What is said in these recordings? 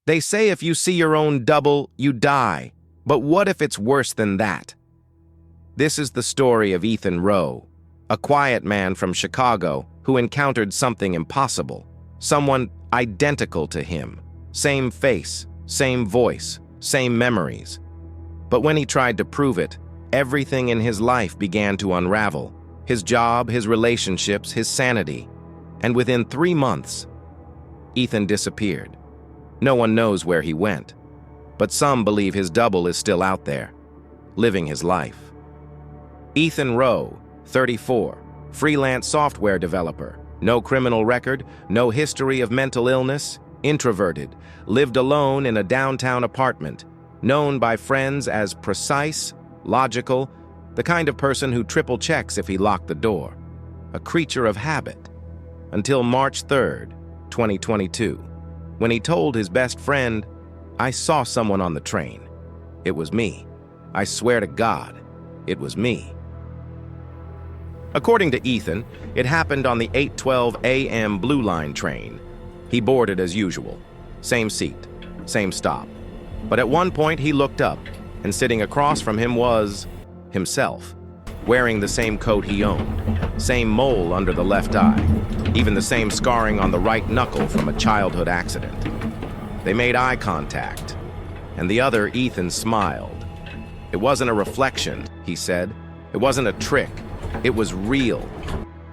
They say if you see your own double, you die. But what if it's worse than that? This is the story of Ethan Rowe, a quiet man from Chicago who encountered something impossible, someone identical to him. Same face, same voice, same memories. But when he tried to prove it, everything in his life began to unravel. His job, his relationships, his sanity. And within 3 months, Ethan disappeared. No one knows where he went, but some believe his double is still out there, living his life. Ethan Rowe, 34, freelance software developer, no criminal record, no history of mental illness, introverted, lived alone in a downtown apartment, known by friends as precise, logical, the kind of person who triple checks if he locked the door, a creature of habit, until March 3rd, 2022, when he told his best friend, "I saw someone on the train. It was me. I swear to God, it was me." According to Ethan, it happened on the 8:12 a.m. Blue Line train. He boarded as usual. Same seat, same stop. But at one point he looked up, and sitting across from him was himself, wearing the same coat he owned, same mole under the left eye, even the same scarring on the right knuckle from a childhood accident. They made eye contact, and the other Ethan smiled. It wasn't a reflection, he said. It wasn't a trick. It was real.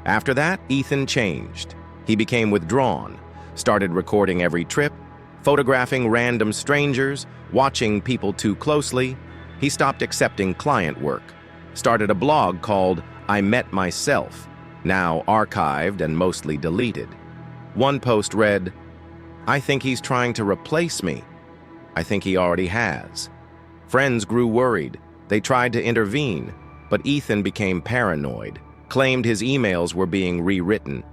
After that, Ethan changed. He became withdrawn, started recording every trip, photographing random strangers, watching people too closely. He stopped accepting client work, started a blog called I Met Myself, now archived and mostly deleted. One post read, "I think he's trying to replace me. I think he already has." Friends grew worried. They tried to intervene, but Ethan became paranoid, claimed his emails were being rewritten.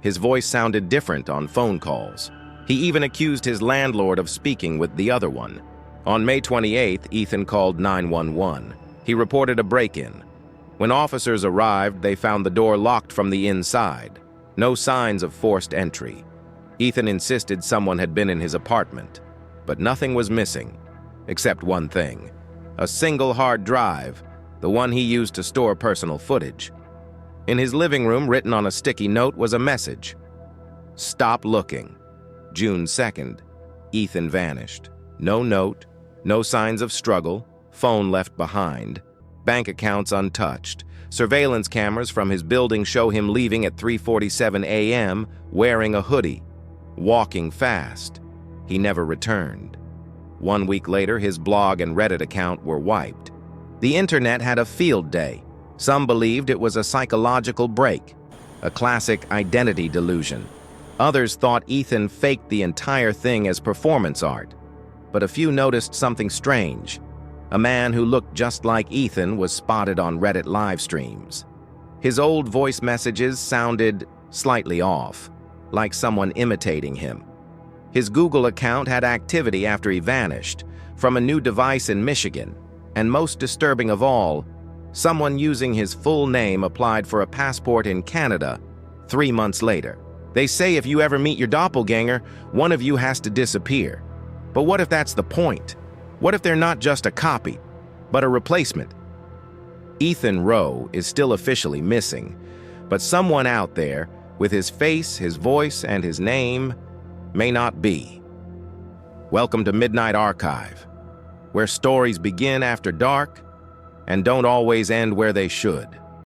His voice sounded different on phone calls. He even accused his landlord of speaking with the other one. On May 28th, Ethan called 911. He reported a break-in. When officers arrived, they found the door locked from the inside. No signs of forced entry. Ethan insisted someone had been in his apartment, but nothing was missing, except one thing: a single hard drive, the one he used to store personal footage. In his living room, written on a sticky note, was a message. "Stop looking." June 2nd, Ethan vanished. No note, no signs of struggle, phone left behind, bank accounts untouched. Surveillance cameras from his building show him leaving at 3:47 a.m. wearing a hoodie, walking fast. He never returned. 1 week later, his blog and Reddit account were wiped. The internet had a field day. Some believed it was a psychological break, a classic identity delusion. Others thought Ethan faked the entire thing as performance art. But a few noticed something strange. A man who looked just like Ethan was spotted on Reddit live streams. His old voice messages sounded slightly off, like someone imitating him. His Google account had activity after he vanished, from a new device in Michigan. And most disturbing of all, someone using his full name applied for a passport in Canada 3 months later. They say if you ever meet your doppelganger, one of you has to disappear. But what if that's the point? What if they're not just a copy, but a replacement? Ethan Rowe is still officially missing, but someone out there, with his face, his voice, and his name, may not be. Welcome to Midnight Archive, where stories begin after dark and don't always end where they should.